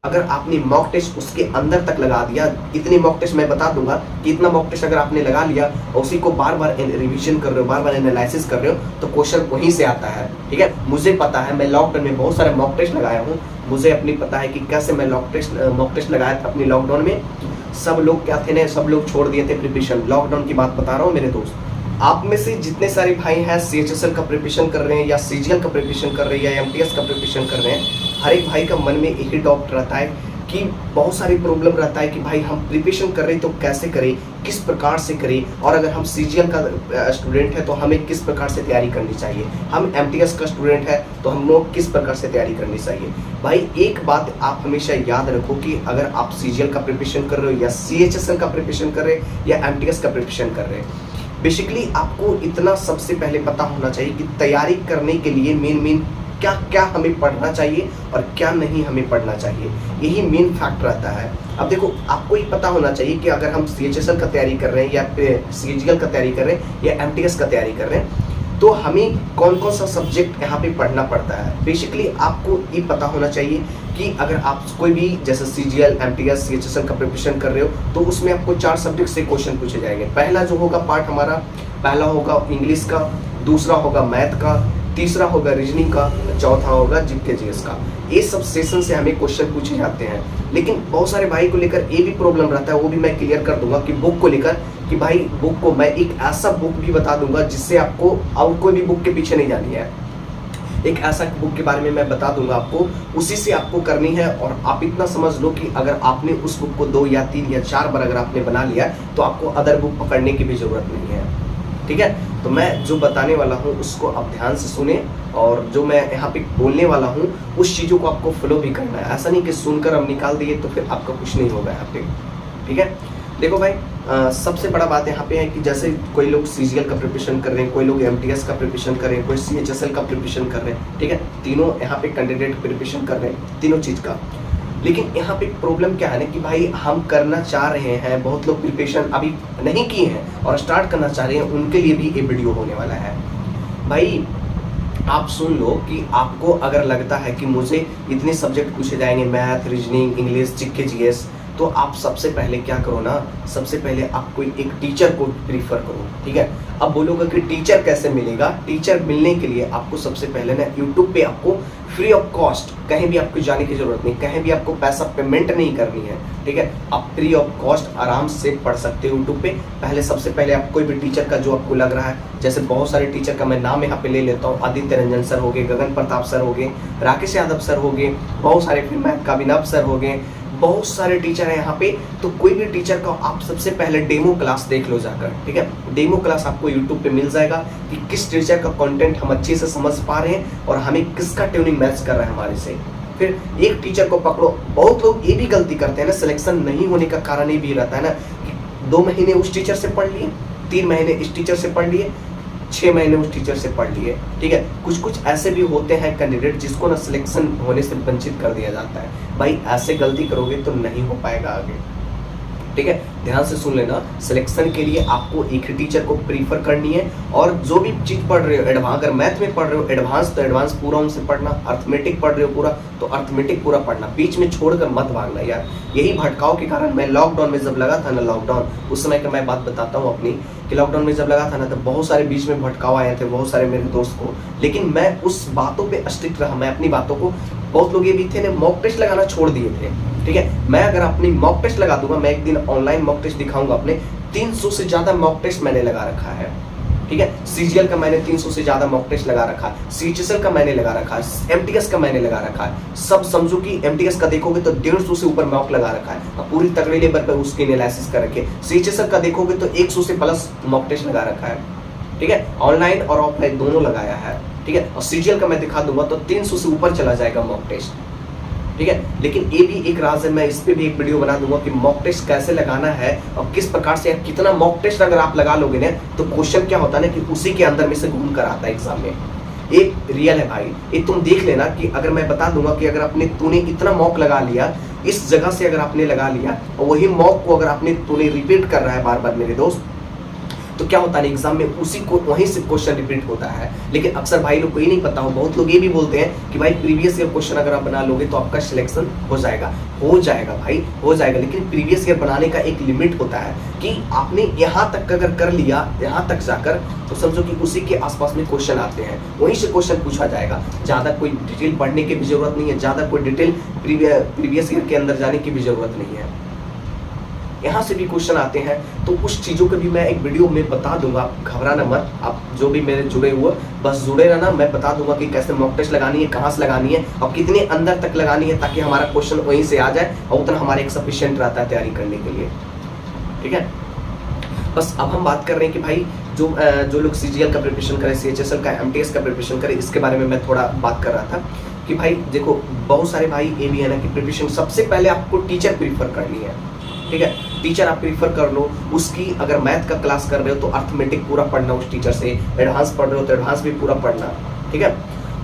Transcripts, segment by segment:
अगर आपने mock test उसके अंदर तक लगा दिया, इतनी मॉक टेस्ट मैं बता दूंगा कि इतना मॉक टेस्ट अगर आपने लगा लिया और उसी को बार बार रिवीजन कर रहे हो, बार बार एनालिसिस कर रहे हो, तो क्वेश्चन वहीं से आता है। ठीक है, मुझे पता है, मैं लॉकडाउन में बहुत सारे मॉक टेस्ट लगाया हूँ, मुझे अपनी पता है कि कैसे मैं मॉक टेस्ट लगाया था अपनी लॉकडाउन में। सब लोग क्या थे ना, सब लोग छोड़ दिए थे प्रिपरेशन। लॉकडाउन की बात बता रहा हूँ मेरे दोस्त। आप में से जितने सारे भाई हैं CHSL का प्रिपरेशन कर रहे हैं या CGL का प्रिपरेशन कर रहे हैं या MTS का प्रिपरेशन कर रहे हैं, हर एक भाई का मन में यही डाउट रहता है कि बहुत सारी प्रॉब्लम रहता है कि भाई हम प्रिपरेशन कर रहे हैं तो कैसे करें, किस प्रकार से करें, और अगर हम CGL का स्टूडेंट है तो हमें किस प्रकार से तैयारी करनी चाहिए, हम MTS का स्टूडेंट है तो हम लोग किस प्रकार से तैयारी करनी चाहिए। भाई एक बात आप हमेशा याद रखो कि अगर आप CGL का प्रिपरेशन कर रहे हो या CHSL का प्रिपरेशन कर रहे हैं या MTS का प्रिपरेशन कर रहे हैं, बेसिकली आपको इतना सबसे पहले पता होना चाहिए कि तैयारी करने के लिए मेन क्या क्या हमें पढ़ना चाहिए और क्या नहीं हमें पढ़ना चाहिए, यही मेन फैक्ट रहता है। अब देखो, आपको ये पता होना चाहिए कि अगर हम CHSL का तैयारी कर रहे हैं या CGL का तैयारी कर रहे हैं या MTS का तैयारी कर रहे हैं, तो हमें कौन कौन सा सब्जेक्ट यहाँ पे पढ़ना पड़ता है। बेसिकली आपको ये पता होना चाहिए कि अगर आप कोई भी जैसे CGL, MTS, CHSL का प्रिपरेशन कर रहे हो तो उसमें आपको 4 सब्जेक्ट से क्वेश्चन पूछे जाएंगे। पहला जो होगा पार्ट हमारा, पहला होगा इंग्लिश का, दूसरा होगा मैथ का, तीसरा होगा रीजनिंग का, चौथा होगा जीके जीएस का। ये सब सेशन से हमें क्वेश्चन पूछे जाते हैं। लेकिन बहुत सारे भाई को लेकर ये भी प्रॉब्लम रहता है, वो भी मैं क्लियर कर दूंगा कि बुक को लेकर, कि भाई बुक को मैं एक ऐसा बुक भी बता दूंगा जिससे आपको और कोई भी बुक के पीछे नहीं जानी है। एक ऐसा बुक के बारे में मैं बता दूंगा आपको, उसी से आपको करनी है। और आप इतना समझ लो कि अगर आपने उस बुक को 2 या 3 या 4 बार अगर आपने बना लिया तो आपको अदर बुक पकड़ने की भी जरूरत नहीं है। ठीक है, तो मैं जो बताने वाला हूँ उसको आप ध्यान से सुने, और जो मैं यहाँ पे बोलने वाला हूँ उस चीज़ों को आपको फॉलो भी करना है। ऐसा नहीं कि सुनकर हम निकाल दिए तो फिर आपका कुछ नहीं होगा यहाँ पे। ठीक है, देखो भाई, सबसे बड़ा बात यहाँ पे है कि जैसे कोई लोग CGL का प्रिपरेशन कर रहे हैं, कोई लोग MTS का प्रिपरेशन कर रहे हैं, कोई CHSL का प्रिपरेशन कर रहे हैं। ठीक है, तीनों यहाँ पे कैंडिडेट प्रिपरेशन कर रहे हैं, तीनों चीज़ का। लेकिन यहाँ पे प्रॉब्लम क्या है ना कि भाई हम करना चाह रहे हैं, बहुत लोग प्रिपरेशन अभी नहीं किए हैं और स्टार्ट करना चाह रहे हैं, उनके लिए भी ये वीडियो होने वाला है। भाई आप सुन लो कि आपको अगर लगता है कि मुझे इतने सब्जेक्ट पूछे जाएंगे, math, reasoning, English, GK GS, तो आप सबसे पहले क्या करो ना, सबसे पहले आप कोई एक टीचर को प्रीफर करो। ठीक है, अब बोलोगे कि टीचर कैसे मिलेगा। टीचर मिलने के लिए आपको सबसे पहले ना यूट्यूब पे आपको फ्री ऑफ कॉस्ट, कहीं भी आपको जाने की जरूरत नहीं, कहीं भी आपको पैसा पेमेंट नहीं करनी है। ठीक है, आप फ्री ऑफ कॉस्ट आराम से पढ़ सकते हो यूट्यूब पे। पहले सबसे पहले आप कोई भी टीचर का जो आपको लग रहा है, जैसे बहुत सारे टीचर का मैं नाम यहाँ पे ले लेता हूँ, आदित्य रंजन सर हो गए, गगन प्रताप सर हो गए, राकेश यादव सर हो गए, बहुत सारे, फिर मैथ का अभिनव सर हो गए, बहुत सारे टीचर हैं यहाँ पे। तो कोई भी टीचर का आप सबसे पहले डेमो क्लास देख लो जाकर। ठीक है, डेमो क्लास आपको यूट्यूब पे मिल जाएगा कि किस टीचर का कंटेंट हम अच्छे से समझ पा रहे हैं और हमें किसका ट्यूनिंग मैच कर रहा है हमारे से। फिर एक टीचर को पकड़ो। बहुत लोग ये भी गलती करते हैं ना, सिलेक्शन नहीं होने का कारण ये भी रहता है ना कि 2 महीने उस टीचर से पढ़ लिए, 3 महीने इस टीचर से पढ़ लिए, 6 महीने उस टीचर से पढ़ लिए। ठीक है, कुछ ऐसे भी होते हैं कैंडिडेट जिसको ना सिलेक्शन होने से वंचित कर दिया जाता है। भाई ऐसे गलती करोगे तो नहीं हो पाएगा आगे। ठीक है, ध्यान से सुन लेना, सिलेक्शन के लिए आपको एक ही टीचर को प्रीफर करनी है। और जो भी चीज़ पढ़ रहे हो, एडवांस, अगर मैथ में पढ़ रहे हो एडवांस तो एडवांस पूरा उनसे पढ़ना, अर्थमेटिक पढ़ रहे हो पूरा तो अर्थमेटिक पूरा पढ़ना, बीच में छोड़कर मत भागना यार। यही भटकाव के कारण मैं लॉकडाउन में जब लगा था ना, लॉकडाउन उस समय का मैं बात बताता हूँ अपनी, कि लॉकडाउन में जब लगा था ना तो बहुत सारे बीच में भटकाव आए थे, बहुत सारे मेरे दोस्त को। लेकिन मैं उस बातों पे स्ट्रिक्ट रहा, मैं अपनी बातों को, बहुत लोग ये भी थे ना मॉक टेस्ट लगाना छोड़ दिए थे। ठीक है, मैं अगर अपनी मॉक टेस्ट लगा दूंगा, मैं एक दिन ऑनलाइन मॉक टेस्ट दिखाऊंगा अपने, 300 से ज्यादा मॉक टेस्ट मैंने लगा रखा है। ठीक है, CGL का मैंने 300 से ज्यादा मॉक टेस्ट लगा रखा है, CHSL का मैंने लगा रखा है, MTS का मैंने लगा रखा है। सब समझो कि MTS का देखोगे तो 150 से ऊपर मॉक लगा रखा है, पूरी तगड़ी लेवल पर उसकी एनालिसिस कर रखे। CHSL का देखोगे तो 100 से प्लस मॉक टेस्ट लगा रखा है। ठीक है, ऑनलाइन और ऑफलाइन दोनों लगाया है। ठीक है, और CGL का मैं दिखा दूंगा तो 300 से ऊपर चला जाएगा मॉक टेस्ट। ठीक है, लेकिन ये भी एक राज है, मैं इस पे भी एक वीडियो बना दूंगा कि मॉक टेस्ट कैसे लगाना है और किस प्रकार से, कितना मॉक टेस्ट अगर आप लगा लोगे ना तो क्वेश्चन क्या होता है ना कि उसी के अंदर में से घूम कर आता है एग्जाम में। एक रियल है भाई, ये तुम देख लेना कि अगर मैं बता दूंगा कि अगर तूने इतना मॉक लगा लिया, इस जगह से अगर आपने लगा लिया और वही मॉक को अगर तूने रिपीट कर रहा है बार बार मेरे दोस्त, तो क्या होता है एग्जाम में उसी को वहीं से क्वेश्चन रिपीट होता है। लेकिन अक्सर भाई लोग को ये नहीं पता हो, बहुत लोग ये भी बोलते हैं कि भाई प्रीवियस ईयर क्वेश्चन अगर आप बना लोगे तो आपका सिलेक्शन हो जाएगा भाई, हो जाएगा। लेकिन प्रीवियस ईयर बनाने का एक लिमिट होता है कि आपने यहाँ तक अगर कर लिया, यहाँ तक जाकर, तो समझो कि उसी के आसपास में क्वेश्चन आते हैं, वहीं से क्वेश्चन पूछा जाएगा। ज़्यादा कोई डिटेल पढ़ने की भी जरूरत नहीं है, ज़्यादा कोई डिटेल प्रीवियस ईयर के अंदर जाने की भी जरूरत नहीं है, यहाँ से भी क्वेश्चन आते हैं। तो उस चीज़ों को भी मैं एक वीडियो में बता दूंगा, आप घबराना मत। आप जो भी मेरे जुड़े हुए बस जुड़े रहना, मैं बता दूंगा कि कैसे मॉक टेस्ट लगानी है, कहाँ से लगानी है और कितने अंदर तक लगानी है, ताकि हमारा क्वेश्चन वहीं से आ जाए और उतना हमारे एक सफिशिएंट रहता है तैयारी करने के लिए। ठीक है, बस अब हम बात कर रहे हैं कि भाई जो लोग CGL का प्रिपरेशन करें, CHSL का, MTS का प्रिपरेशन करें, इसके बारे में मैं थोड़ा बात कर रहा था कि भाई देखो बहुत सारे भाई ये भी है ना कि प्रिपरेशन सबसे पहले आपको टीचर प्रीफर करनी है। ठीक है, टीचर आप प्रीफर कर लो, उसकी अगर मैथ का क्लास कर रहे हो तो अर्थमेटिक पूरा पढ़ना उस टीचर से, एडवांस पढ़ रहे हो तो एडवांस भी पूरा पढ़ना। ठीक है,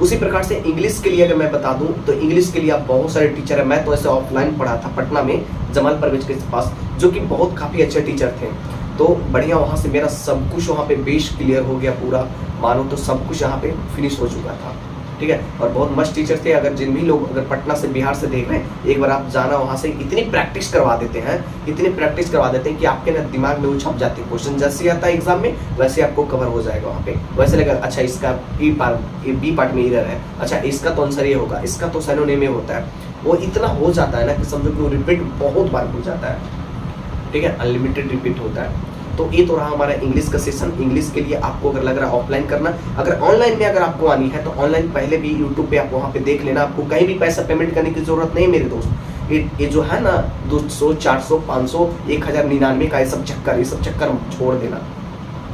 उसी प्रकार से इंग्लिश के लिए अगर मैं बता दूं तो इंग्लिश के लिए आप बहुत सारे टीचर है। मैं तो ऐसे ऑफलाइन पढ़ा था पटना में जमाल परवेज के पास, जो कि बहुत काफ़ी अच्छे टीचर थे। तो बढ़िया, वहाँ से मेरा सब कुछ वहाँ पे बेस क्लियर हो गया पूरा, मानो तो सब कुछ यहाँ पे फिनिश हो चुका था। ठीक है, और बहुत मस्त टीचर थे। अगर जिन भी लोग अगर पटना से, बिहार से देख रहे हैं, एक बार आप जाना वहाँ से, इतनी प्रैक्टिस करवा देते हैं, इतनी प्रैक्टिस करवा देते हैं कि आपके ना दिमाग में वो छप जाते हैं। क्वेश्चन जैसे आता है एग्जाम में वैसे आपको कवर हो जाएगा वहाँ पे। वैसे लगेगा अच्छा इसका बी पार्ट में एरर है, अच्छा इसका तो आंसर ये होगा, इसका तो सिनोनिम में होता है। वो इतना हो जाता है ना कि समझो कि वो रिपीट बहुत बार हो जाता है। ठीक है, अनलिमिटेड रिपीट होता है। तो ये तो रहा हमारा इंग्लिश का सेशन। इंग्लिश के लिए आपको अगर लग रहा है ऑफलाइन करना, अगर ऑनलाइन में अगर आपको आनी है तो ऑनलाइन पहले भी यूट्यूब पे आप वहाँ पे देख लेना, आपको कहीं भी पैसा पेमेंट करने की जरूरत नहीं मेरे दोस्त। ये जो है ना 200, 400, 500, 1099 का ये सब चक्कर छोड़ देना।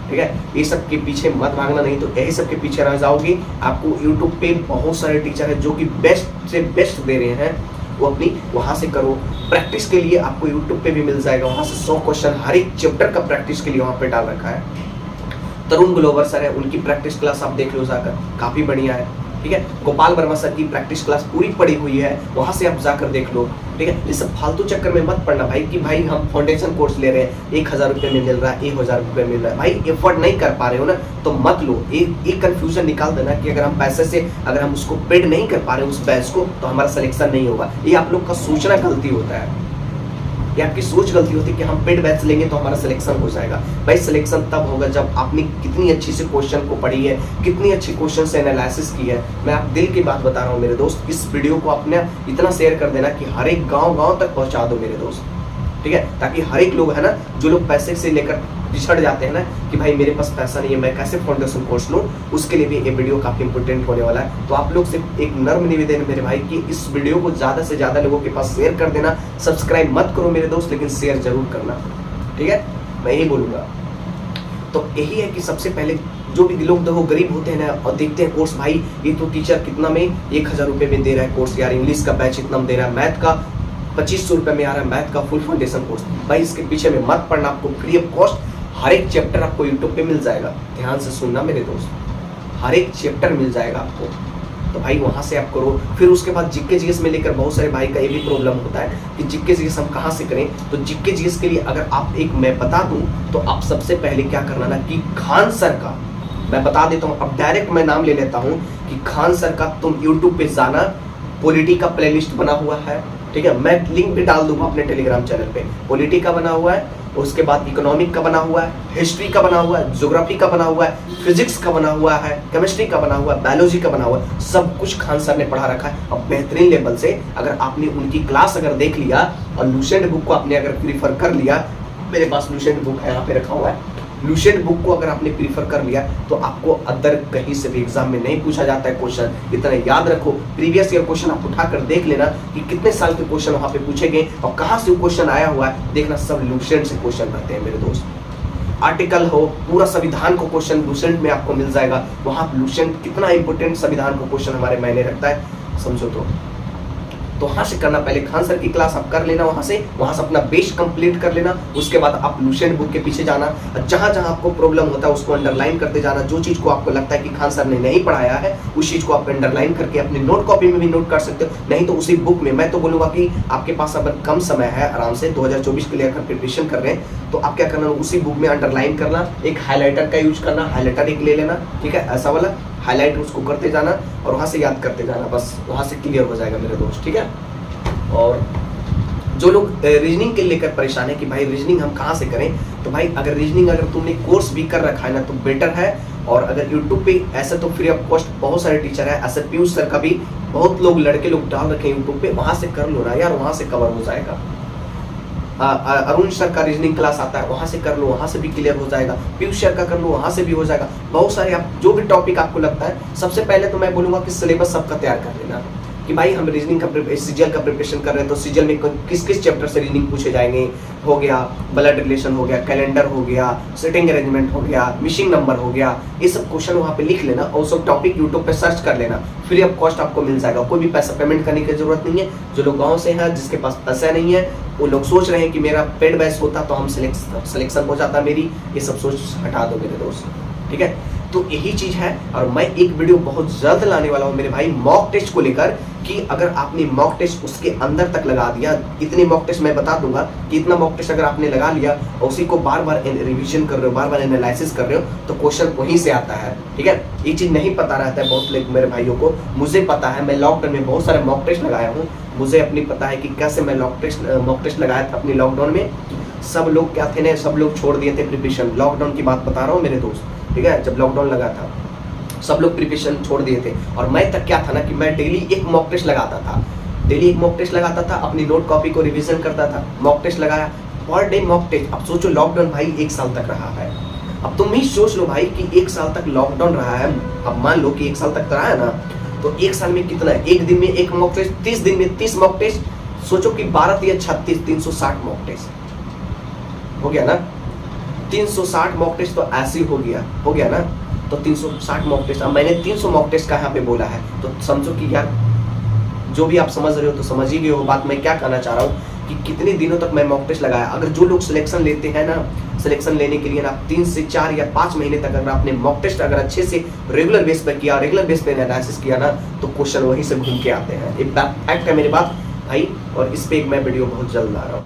ठीक है, ये सब के पीछे मत भागना, नहीं तो यही सब के पीछे रह जाओगे। आपको यूट्यूब पे बहुत सारे टीचर हैं जो कि बेस्ट से बेस्ट दे रहे हैं, वो अपनी वहाँ से करो। प्रैक्टिस के लिए आपको यूट्यूब पे भी मिल जाएगा, वहाँ से 100 क्वेश्चन हर एक चैप्टर का प्रैक्टिस के लिए वहाँ पे डाल रखा है। तरुण ग्लोवर सर है, उनकी प्रैक्टिस क्लास आप देख लो जाकर, काफ़ी बढ़िया है। ठीक है, गोपाल वर्मा सर की प्रैक्टिस क्लास पूरी पड़ी हुई है, वहाँ से आप जाकर देख लो। ठीक है, ये सब फालतू चक्कर में मत पड़ना भाई कि भाई हम फाउंडेशन कोर्स ले रहे हैं, 1000 रुपये में मिल रहा है, 1000 रुपये मिल रहा है। भाई एफर्ट नहीं कर पा रहे हो ना तो मत लो। एक कंफ्यूजन निकाल देना कि अगर हम पैसे से अगर हम उसको पेड नहीं कर पा रहे उस बैच को तो हमारा सिलेक्शन नहीं होगा। ये आप लोग का सोचना गलती होता है, ये आपकी सोच गलती होती है कि हम पेड बैच लेंगे तो हमारा सिलेक्शन हो जाएगा। भाई सिलेक्शन तब होगा जब आपने कितनी अच्छी से क्वेश्चन को पढ़ी है, कितनी अच्छी क्वेश्चन से एनालिसिस की है। मैं आप दिल की बात बता रहा हूँ मेरे दोस्त, इस वीडियो को अपने इतना शेयर कर देना कि हर एक गाँव तक पहुँचा दो मेरे दोस्त। ठीक है, ताकि हर एक लोग है ना, जो लोग पैसे से लेकर पिछड़ जाते हैं ना कि भाई मेरे पास पैसा नहीं है, मैं कैसे फाउंडेशन कोर्स लूँ, उसके लिए भी ये वीडियो काफ़ी इंपॉर्टेंट होने वाला है। तो आप लोग से एक नर्म निवेदन है मेरे भाई कि इस वीडियो को ज़्यादा से ज़्यादा लोगों के पास शेयर कर देना। सब्सक्राइब मत करो मेरे दोस्त, लेकिन शेयर जरूर करना। ठीक है, मैं यही बोलूँगा। तो यही है कि सबसे पहले जो भी लोग देखो गरीब होते हैं ना और देखते हैं कोर्स, भाई ये तो टीचर कितना में 1000 रुपये में दे रहा है कोर्स, यार इंग्लिश का बैच इतना में दे रहा है, मैथ का 2500 रुपये में आ रहा है, मैथ का फुल फाउंडेशन कोर्स। भाई इसके पीछे में मत पड़ना, आपको फ्री ऑफ कॉस्ट हर एक चैप्टर आपको यूट्यूब पे मिल जाएगा। ध्यान से सुनना मेरे दोस्त, हर एक चैप्टर मिल जाएगा आपको। तो भाई वहाँ से आप करो। फिर उसके बाद जीके जीएस में लेकर बहुत सारे भाई का ये भी प्रॉब्लम होता है कि जीके जीएस हम कहाँ से करें। तो जीके जीएस के लिए अगर आप एक मैं बता दूँ तो आप सबसे पहले क्या करना ना कि खान सर का मैं बता देता हूँ, अब डायरेक्ट मैं नाम ले लेता हूँ कि खान सर का तुम यूट्यूब पे जाना, पॉलिटी का प्लेलिस्ट बना हुआ है। ठीक है, मैं लिंक भी डाल दूंगा अपने टेलीग्राम चैनल पे। पॉलिटी का बना हुआ है, उसके बाद इकोनॉमिक का बना हुआ है, हिस्ट्री का बना हुआ है, ज्योग्राफी का बना हुआ है, फिजिक्स का बना हुआ है, केमिस्ट्री का बना हुआ है, बायोलॉजी का बना हुआ है। सब कुछ खान सर ने पढ़ा रखा है। अब बेहतरीन लेवल से अगर आपने उनकी क्लास अगर देख लिया और लूसेंट बुक को आपने अगर प्रीफर कर लिया, मेरे पास लूसेंट बुक है यहाँ पे रखा हुआ है, लूसेंट बुक को अगर आपने प्रीफर कर लिया तो आपको अदर कहीं से भी एग्जाम में नहीं पूछा जाता है क्वेश्चन। इतना याद रखो, प्रीवियस ईयर क्वेश्चन आप उठाकर देख लेना कि कितने साल के क्वेश्चन वहाँ पे पूछे गए और कहाँ से क्वेश्चन आया हुआ है, देखना सब लूसेंट से क्वेश्चन रहते हैं मेरे दोस्त। आर्टिकल हो, पूरा संविधान को क्वेश्चन लूसेंट में आपको मिल जाएगा। वहाँ लूसेंट कितना इंपॉर्टेंट संविधान को क्वेश्चन हमारे मायने रखता है समझो। तो वहाँ से करना, पहले खान सर की क्लास आप कर लेना, वहाँ से अपना बेस कंप्लीट कर लेना। उसके बाद आप लुसेंट बुक के पीछे जाना, जहाँ जहाँ आपको प्रॉब्लम होता है उसको अंडरलाइन करते जाना। जो चीज़ को आपको लगता है कि खान सर ने नहीं पढ़ाया है उस चीज़ को आप अंडरलाइन करके अपनी नोट कॉपी में भी नोट कर सकते हो, नहीं तो उसी बुक में। मैं तो बोलूँगा कि आपके पास अगर कम समय है, आराम से 2024 के लिए अगर प्रिपरेशन कर रहे हैं तो आप क्या करना, उसी बुक में अंडरलाइन करना, एक हाईलाइटर का यूज करना, हाईलाइटर एक ले लेना, ठीक है, ऐसा वाला हाईलाइट उसको करते जाना और वहाँ से याद करते जाना, बस वहाँ से क्लियर हो जाएगा मेरे दोस्त, ठीक है। और जो लोग रीजनिंग के लेकर परेशान है कि भाई रीजनिंग हम कहाँ से करें, तो भाई अगर रीजनिंग अगर तुमने कोर्स भी कर रखा है ना तो बेटर है। और अगर यूट्यूब पे ऐसे तो फ्री ऑफ कॉस्ट बहुत सारे टीचर है, ऐसे पीयूष सर का भी बहुत लोग लड़के लोग डाल रखे हैं यूट्यूब पे, वहाँ से कर लो ना यार, वहाँ से कवर हो जाएगा। अरुण सर का रीजनिंग क्लास आता है, वहाँ से कर लो, वहाँ से भी क्लियर हो जाएगा। पीयूष सर का कर लो, वहाँ से भी हो जाएगा। बहुत सारे आप जो भी टॉपिक आपको लगता है, सबसे पहले तो मैं बोलूँगा कि सिलेबस सबका तैयार कर लेना कि भाई हम रीजनिंग का सीजीएल का प्रिपरेशन कर रहे हैं तो सीजीएल में किस किस चैप्टर से रीजनिंग पूछे जाएंगे, हो गया ब्लड रिलेशन, हो गया कैलेंडर, हो गया सिटिंग अरेंजमेंट, हो गया मिशिंग नंबर, हो गया, ये सब क्वेश्चन वहाँ पे लिख लेना और सब टॉपिक यूट्यूब पे सर्च कर लेना, फ्री ऑफ कॉस्ट आपको मिल जाएगा। कोई भी पैसा पेमेंट करने की जरूरत नहीं है। जो लोग गाँव से हैं, जिसके पास पैसा नहीं है, वो लोग सोच रहे हैं कि मेरा पेड बैच होता तो हम सिलेक्शन हो जाता मेरी, ये सब सोच हटा दो मेरे दोस्त, ठीक है। तो यही चीज है। और मैं एक वीडियो बहुत जल्द लाने वाला हूँ मेरे भाई मॉक टेस्ट को लेकर, कि अगर आपने मॉक टेस्ट उसके अंदर तक लगा दिया, इतने मॉक टेस्ट मैं बता दूंगा कि इतना मॉक टेस्ट अगर आपने लगा लिया और उसी को बार बार रिवीजन कर रहे हो, बार बार एनालिसिस कर रहे हो, तो क्वेश्चन वहीं से आता है, ठीक है। ये चीज नहीं पता रहता है बहुत लोग मेरे भाइयों को, मुझे पता है। मैं लॉकडाउन में बहुत सारे मॉक टेस्ट लगाया हूँ, मुझे अपनी पता है कि कैसे मैं मॉक टेस्ट लगाया था अपनी लॉकडाउन में। सब लोग क्या थे ना, सब लोग छोड़ दिए थे प्रिपरेशन, लॉकडाउन की बात बता रहा हूँ मेरे दोस्त, ठीक है। जब लॉकडाउन लगा था सब लोग प्रिपरेशन छोड़ दिए थे, और मैं तक क्या था ना कि मैं डेली एक मॉक टेस्ट लगाता था, डेली एक मॉक टेस्ट लगाता था, अपनी नोट कॉपी को रिवीजन करता था, मॉक टेस्ट लगाया, पर डे मॉक टेस्ट। अब सोचो लॉकडाउन भाई 1 साल तक रहा है। अब तुम ही सोच लो भाई कि 1 साल तक लॉकडाउन रहा है, अब मान लो कि 1 साल तक रहा है ना, तो 1 साल में कितना है, एक दिन में एक मॉक टेस्ट, 30 दिन में 30 मॉक टेस्ट, सोचो कि 12 या 36, 360 मॉक टेस्ट हो गया ना। 360 मॉक टेस्ट तो ऐसे ही हो गया ना, तो 360 मॉक टेस्ट। अब मैंने 300 मॉक टेस्ट का यहाँ पे बोला है, तो समझो कि यार जो भी आप समझ रहे हो तो समझ ही गए हो बात मैं क्या कहना चाह रहा हूँ, कि कितने दिनों तक मैं मॉक टेस्ट लगाया। अगर जो लोग सिलेक्शन लेते हैं ना, सिलेक्शन लेने के लिए ना 3 से 4 या 5 महीने तक अगर आपने मॉक टेस्ट अगर अच्छे से रेगुलर बेस पर किया, रेगुलर बेस पे एनालिसिस किया ना, तो क्वेश्चन वहीं से घूम के आते हैं। एक फैक्ट है मेरी बात भाई, और इस पे एक मैं वीडियो बहुत जल्द ला रहा हूँ।